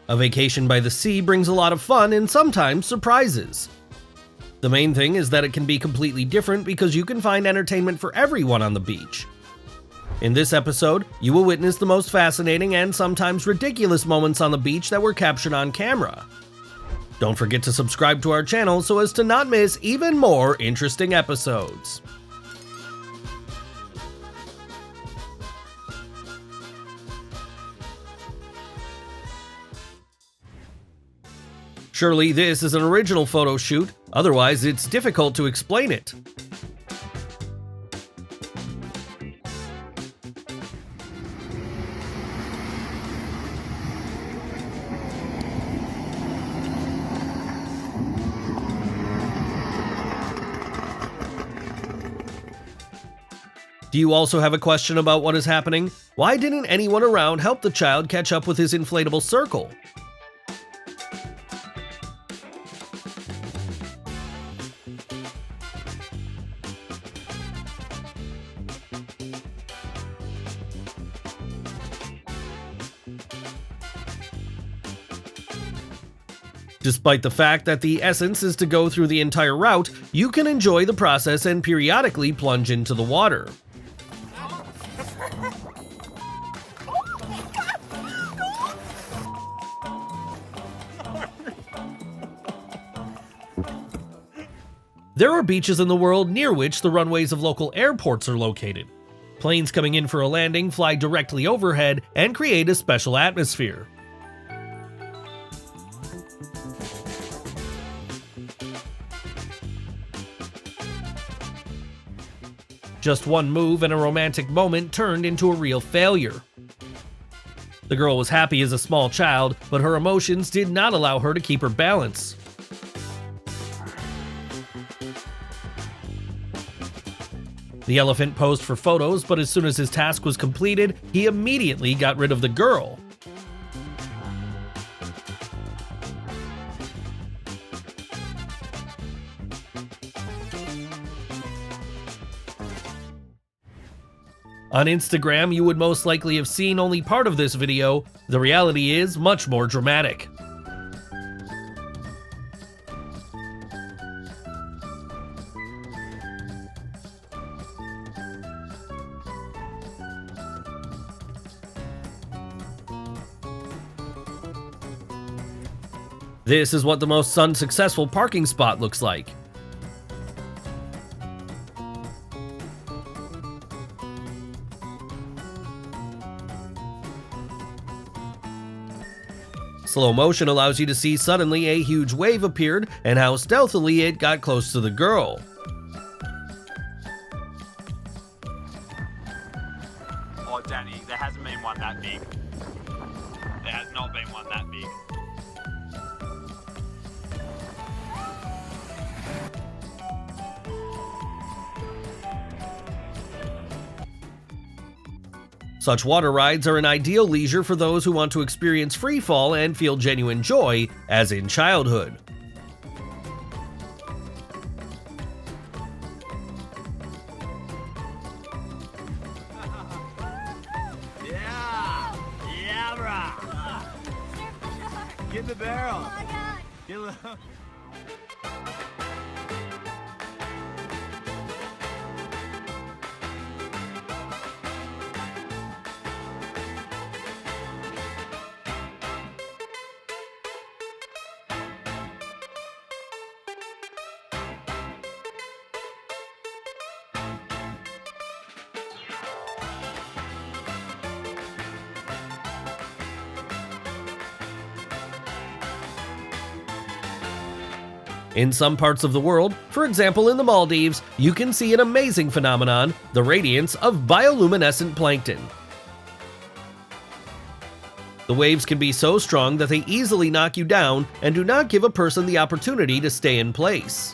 A vacation by the sea brings a lot of fun and sometimes surprises. The main thing is that it can be completely different because you can find entertainment for everyone on the beach. In this episode, you will witness the most fascinating and sometimes ridiculous moments on the beach that were captured on camera. Don't forget to subscribe to our channel so as to not miss even more interesting episodes. Surely this is an original photo shoot, otherwise it's difficult to explain it. Do you also have a question about what is happening? Why didn't anyone around help the child catch up with his inflatable circle? Despite the fact that the essence is to go through the entire route, you can enjoy the process and periodically plunge into the water. There are beaches in the world near which the runways of local airports are located. Planes coming in for a landing fly directly overhead and create a special atmosphere. Just one move and a romantic moment turned into a real failure. The girl was happy as a small child, but her emotions did not allow her to keep her balance. The elephant posed for photos, but as soon as his task was completed, he immediately got rid of the girl. On Instagram, you would most likely have seen only part of this video. The reality is much more dramatic. This is what the most unsuccessful parking spot looks like. Slow motion allows you to see suddenly a huge wave appeared and how stealthily it got close to the girl. Oh, Danny, there hasn't been one that big. There has not been one that big. Such water rides are an ideal leisure for those who want to experience free fall and feel genuine joy, as in childhood. Yeah, brah. Get the barrel. Get the... In some parts of the world, for example in the Maldives, you can see an amazing phenomenon, the radiance of bioluminescent plankton. The waves can be so strong that they easily knock you down and do not give a person the opportunity to stay in place.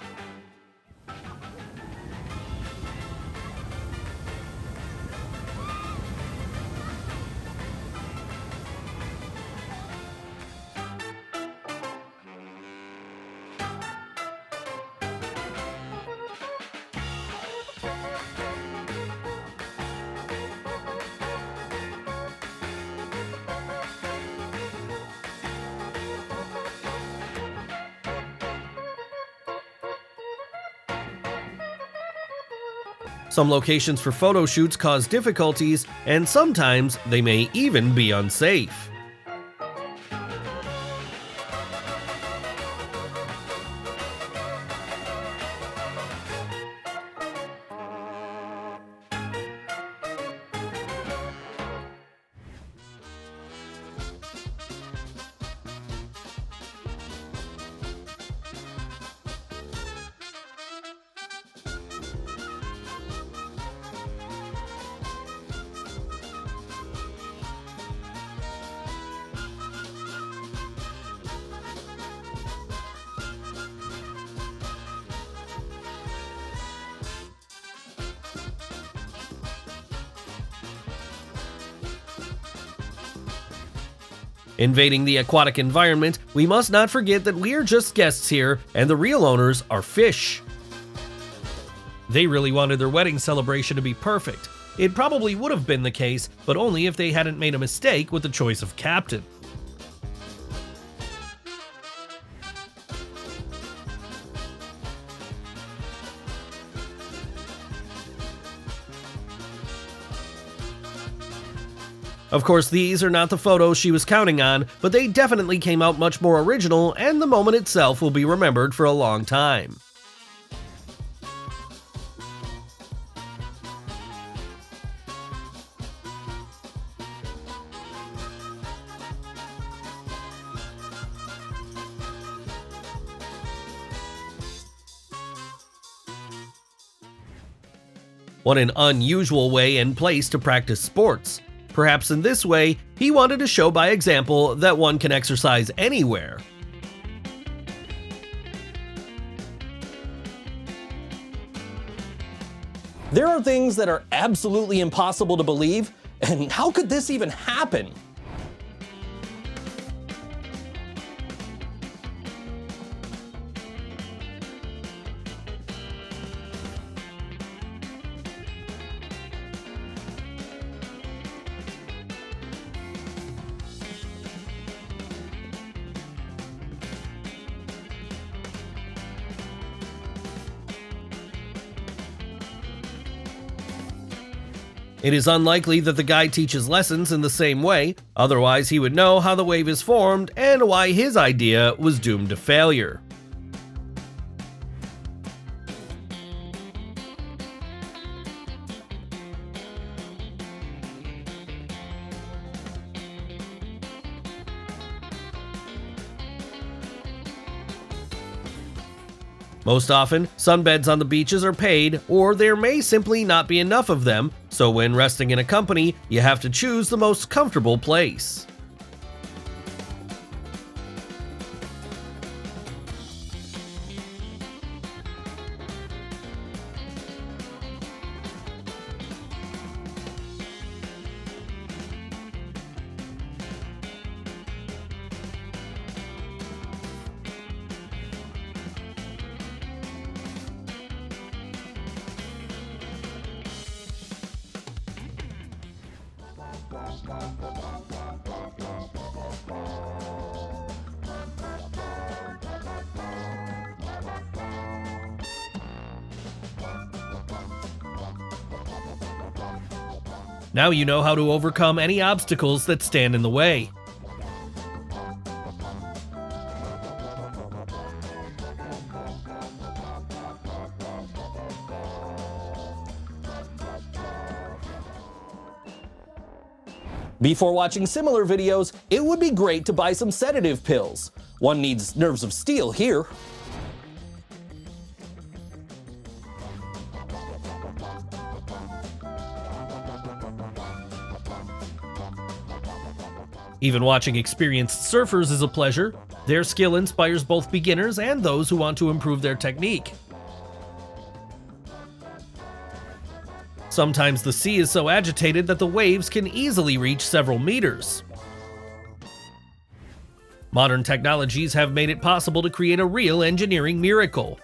Some locations for photo shoots cause difficulties, and sometimes they may even be unsafe. Invading the aquatic environment, we must not forget that we are just guests here, and the real owners are fish. They really wanted their wedding celebration to be perfect. It probably would have been the case, but only if they hadn't made a mistake with the choice of captain. Of course, these are not the photos she was counting on, but they definitely came out much more original, and the moment itself will be remembered for a long time. What an unusual way and place to practice sports. Perhaps in this way, he wanted to show by example that one can exercise anywhere. There are things that are absolutely impossible to believe, and how could this even happen? It is unlikely that the guy teaches lessons in the same way, otherwise he would know how the wave is formed and why his idea was doomed to failure. Most often, sunbeds on the beaches are paid, or there may simply not be enough of them, so when resting in a company, you have to choose the most comfortable place. Now you know how to overcome any obstacles that stand in the way. Before watching similar videos, it would be great to buy some sedative pills. One needs nerves of steel here. Even watching experienced surfers is a pleasure. Their skill inspires both beginners and those who want to improve their technique. Sometimes the sea is so agitated that the waves can easily reach several meters. Modern technologies have made it possible to create a real engineering miracle.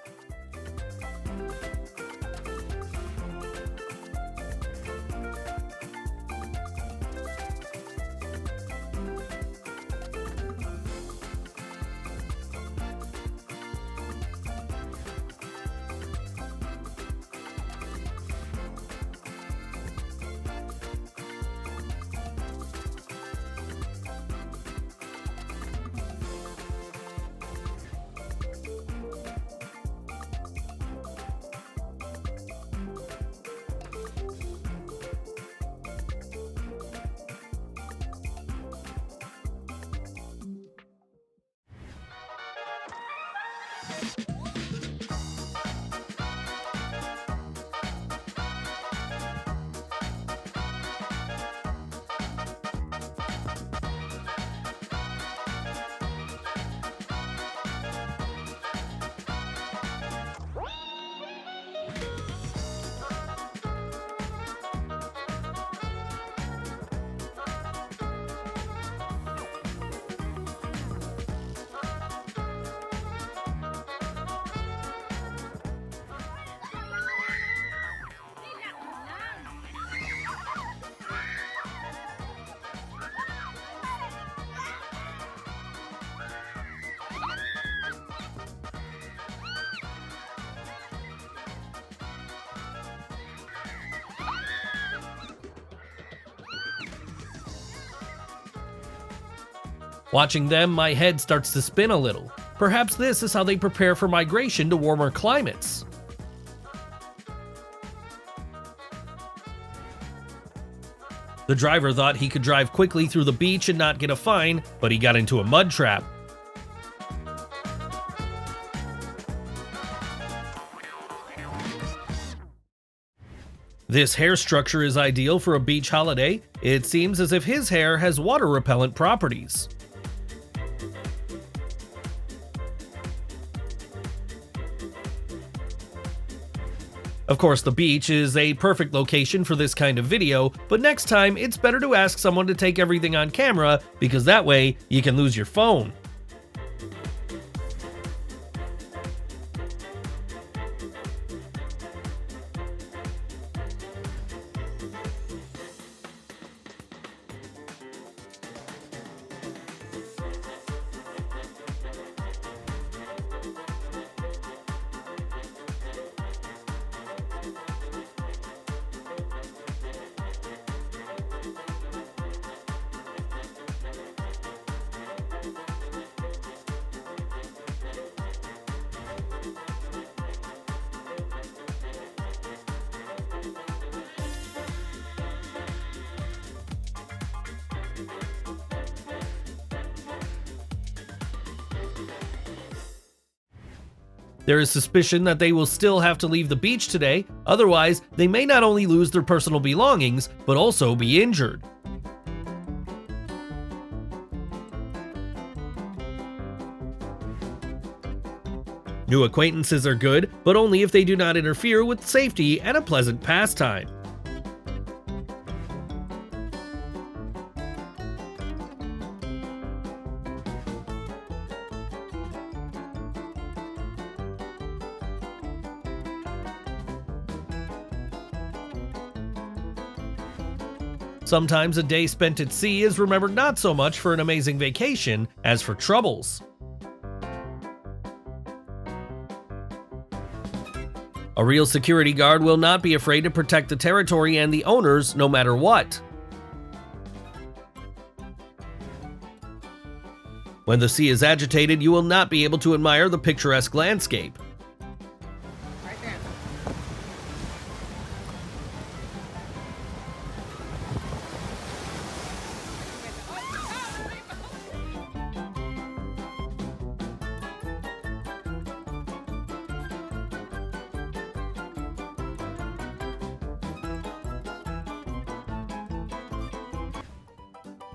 Watching them, my head starts to spin a little. Perhaps this is how they prepare for migration to warmer climates. The driver thought he could drive quickly through the beach and not get a fine, but he got into a mud trap. This hair structure is ideal for a beach holiday. It seems as if his hair has water repellent properties. Of course, the beach is a perfect location for this kind of video, but next time it's better to ask someone to take everything on camera because that way you can lose your phone. There is suspicion that they will still have to leave the beach today, otherwise they may not only lose their personal belongings, but also be injured. New acquaintances are good, but only if they do not interfere with safety and a pleasant pastime. Sometimes a day spent at sea is remembered not so much for an amazing vacation as for troubles. A real security guard will not be afraid to protect the territory and the owners no matter what. When the sea is agitated, you will not be able to admire the picturesque landscape.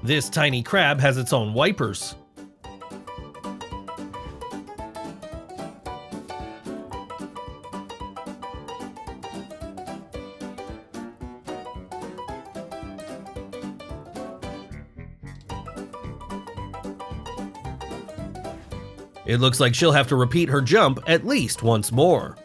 This tiny crab has its own wipers. It looks like she'll have to repeat her jump at least once more.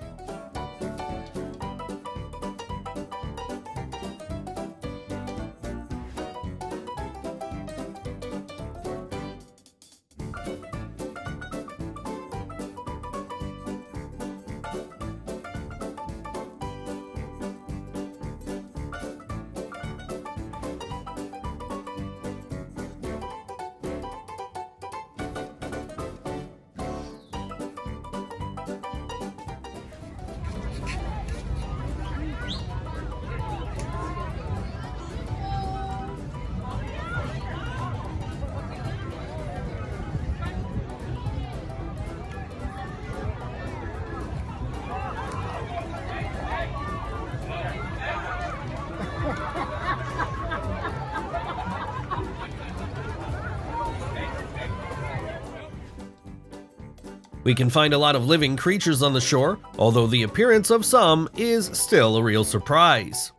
We can find a lot of living creatures on the shore, although the appearance of some is still a real surprise.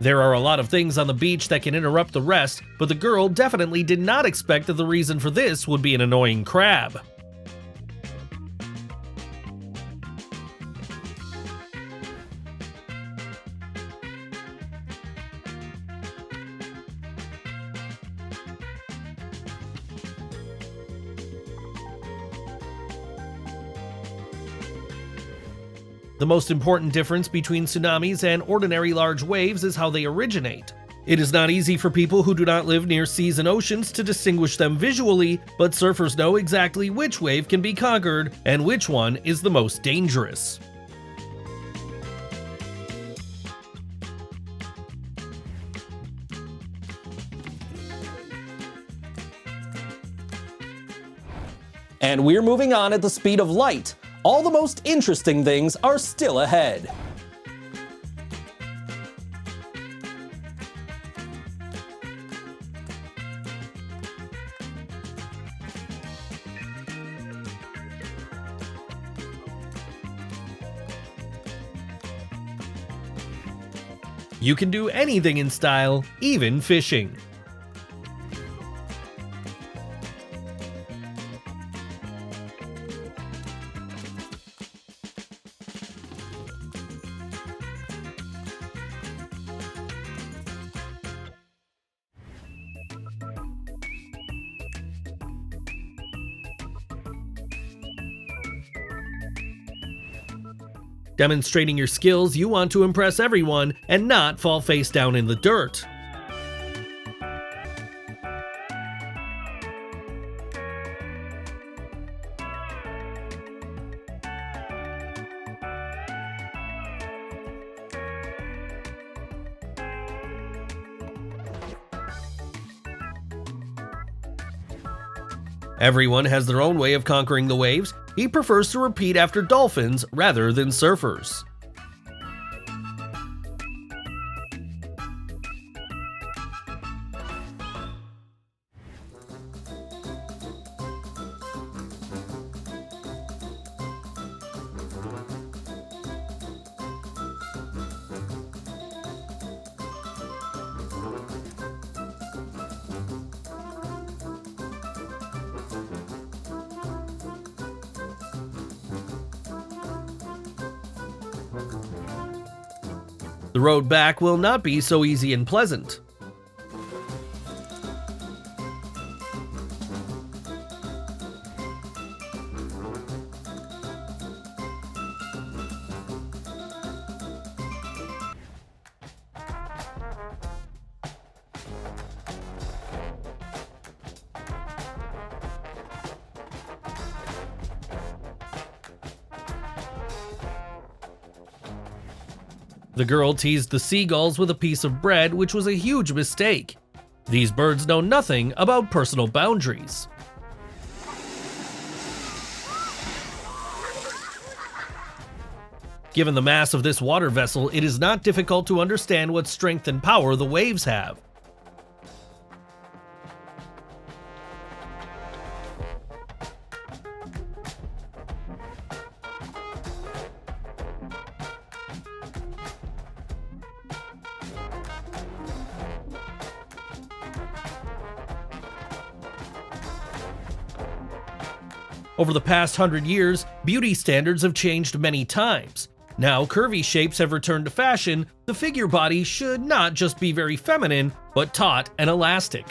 There are a lot of things on the beach that can interrupt the rest, but the girl definitely did not expect that the reason for this would be an annoying crab. The most important difference between tsunamis and ordinary large waves is how they originate. It is not easy for people who do not live near seas and oceans to distinguish them visually, but surfers know exactly which wave can be conquered and which one is the most dangerous. And we're moving on at the speed of light. All the most interesting things are still ahead. You can do anything in style, even fishing. Demonstrating your skills, you want to impress everyone and not fall face down in the dirt. Everyone has their own way of conquering the waves. He prefers to repeat after dolphins rather than surfers. The road back will not be so easy and pleasant. The girl teased the seagulls with a piece of bread, which was a huge mistake. These birds know nothing about personal boundaries. Given the mass of this water vessel, it is not difficult to understand what strength and power the waves have. Over the past 100 years, beauty standards have changed many times. Now curvy shapes have returned to fashion. The figure body should not just be very feminine, but taut and elastic.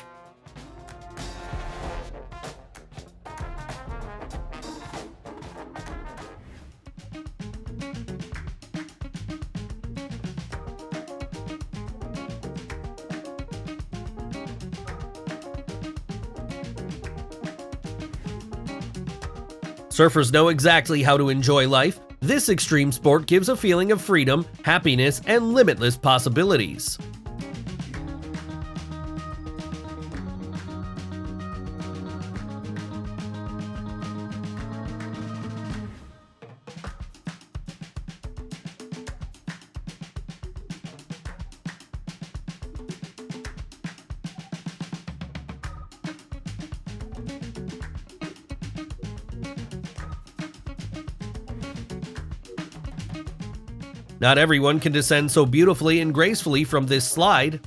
Surfers know exactly how to enjoy life. This extreme sport gives a feeling of freedom, happiness, and limitless possibilities. Not everyone can descend so beautifully and gracefully from this slide.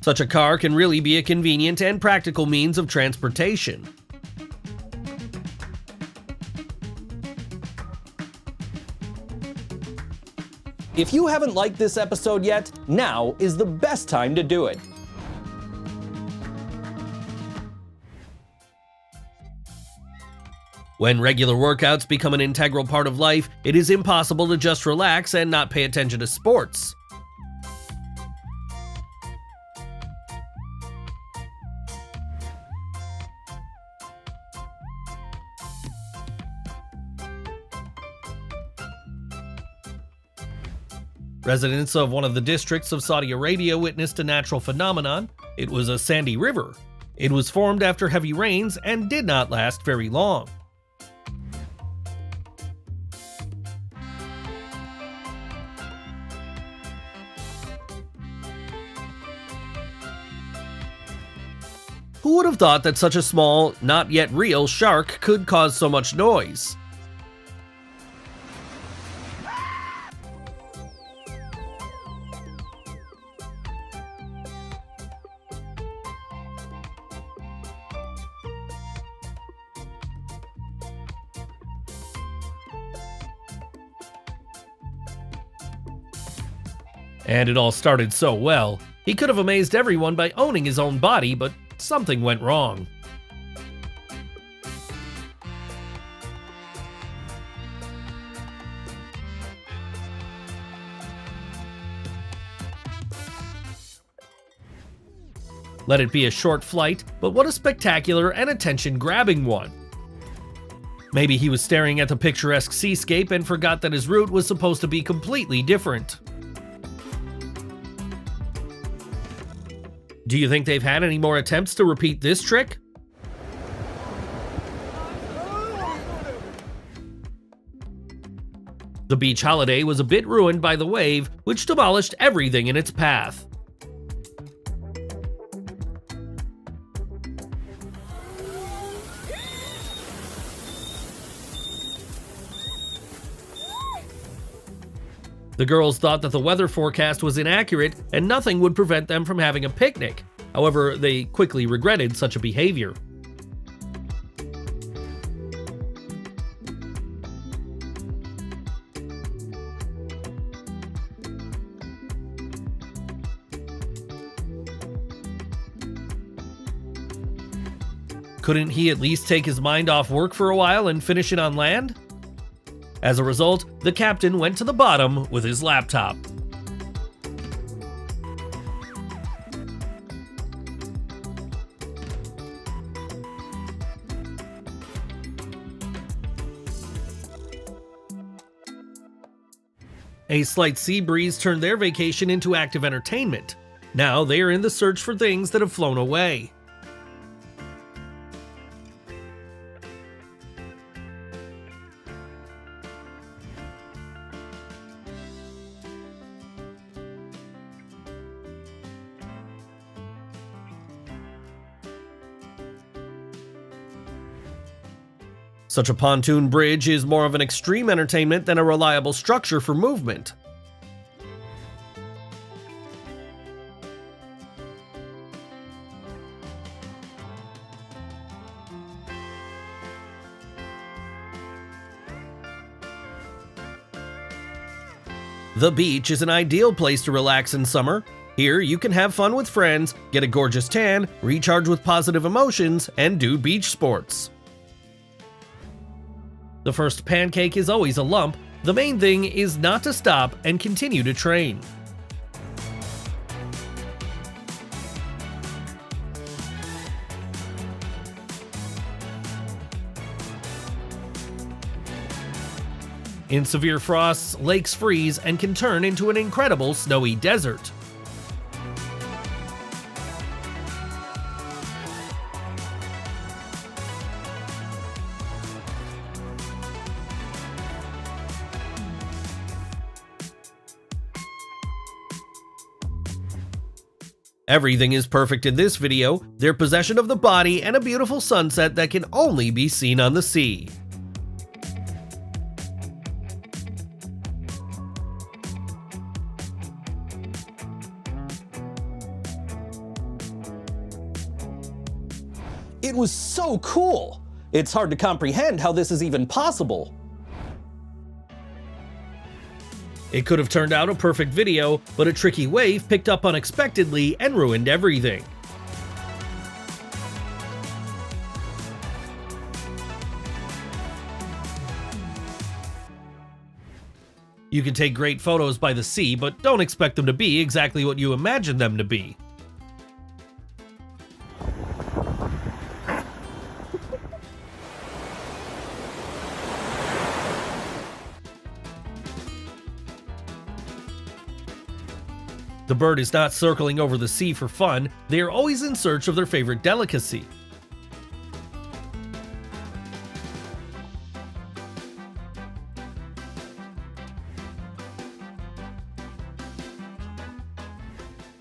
Such a car can really be a convenient and practical means of transportation. If you haven't liked this episode yet, now is the best time to do it. When regular workouts become an integral part of life, it is impossible to just relax and not pay attention to sports. Residents of one of the districts of Saudi Arabia witnessed a natural phenomenon. It was a sandy river. It was formed after heavy rains and did not last very long. Who would have thought that such a small, not yet real shark could cause so much noise? And it all started so well. He could have amazed everyone by owning his own body, but something went wrong. Let it be a short flight, but what a spectacular and attention-grabbing one. Maybe he was staring at the picturesque seascape and forgot that his route was supposed to be completely different. Do you think they've had any more attempts to repeat this trick? The beach holiday was a bit ruined by the wave, which demolished everything in its path. The girls thought that the weather forecast was inaccurate and nothing would prevent them from having a picnic. However, they quickly regretted such a behavior. Couldn't he at least take his mind off work for a while and finish it on land? As a result, the captain went to the bottom with his laptop. A slight sea breeze turned their vacation into active entertainment. Now they are in the search for things that have flown away. Such a pontoon bridge is more of an extreme entertainment than a reliable structure for movement. The beach is an ideal place to relax in summer. Here you can have fun with friends, get a gorgeous tan, recharge with positive emotions, and do beach sports. The first pancake is always a lump. The main thing is not to stop and continue to train. In severe frosts, lakes freeze and can turn into an incredible snowy desert. Everything is perfect in this video, their possession of the body and a beautiful sunset that can only be seen on the sea. It was so cool! It's hard to comprehend how this is even possible. It could have turned out a perfect video, but a tricky wave picked up unexpectedly and ruined everything. You can take great photos by the sea, but don't expect them to be exactly what you imagine them to be. The bird is not circling over the sea for fun, they are always in search of their favorite delicacy.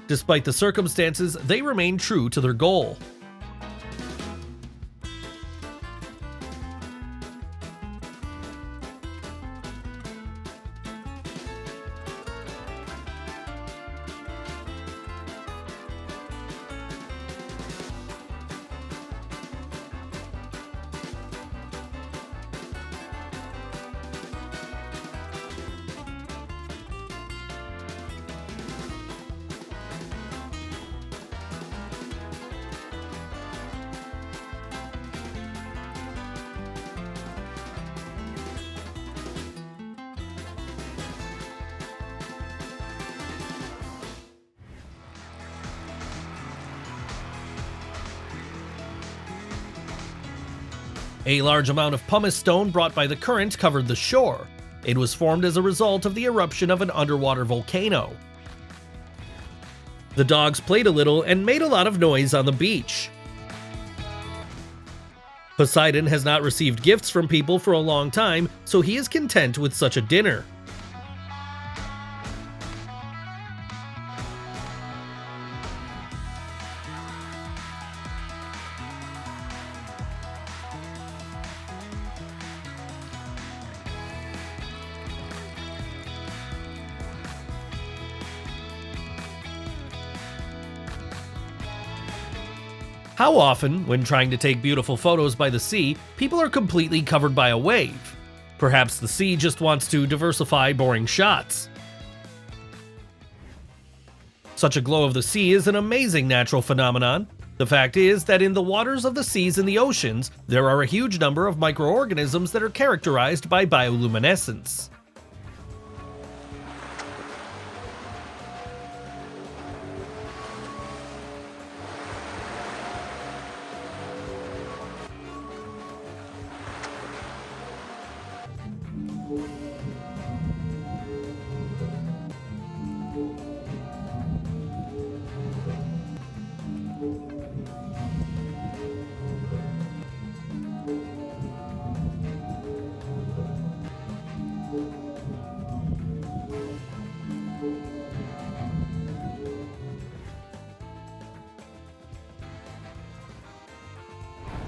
Despite the circumstances, they remain true to their goal. A large amount of pumice stone brought by the current covered the shore. It was formed as a result of the eruption of an underwater volcano. The dogs played a little and made a lot of noise on the beach. Poseidon has not received gifts from people for a long time, so he is content with such a dinner. How often, when trying to take beautiful photos by the sea, people are completely covered by a wave? Perhaps the sea just wants to diversify boring shots. Such a glow of the sea is an amazing natural phenomenon. The fact is that in the waters of the seas and the oceans, there are a huge number of microorganisms that are characterized by bioluminescence.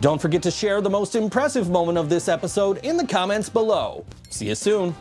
Don't forget to share the most impressive moment of this episode in the comments below. See you soon!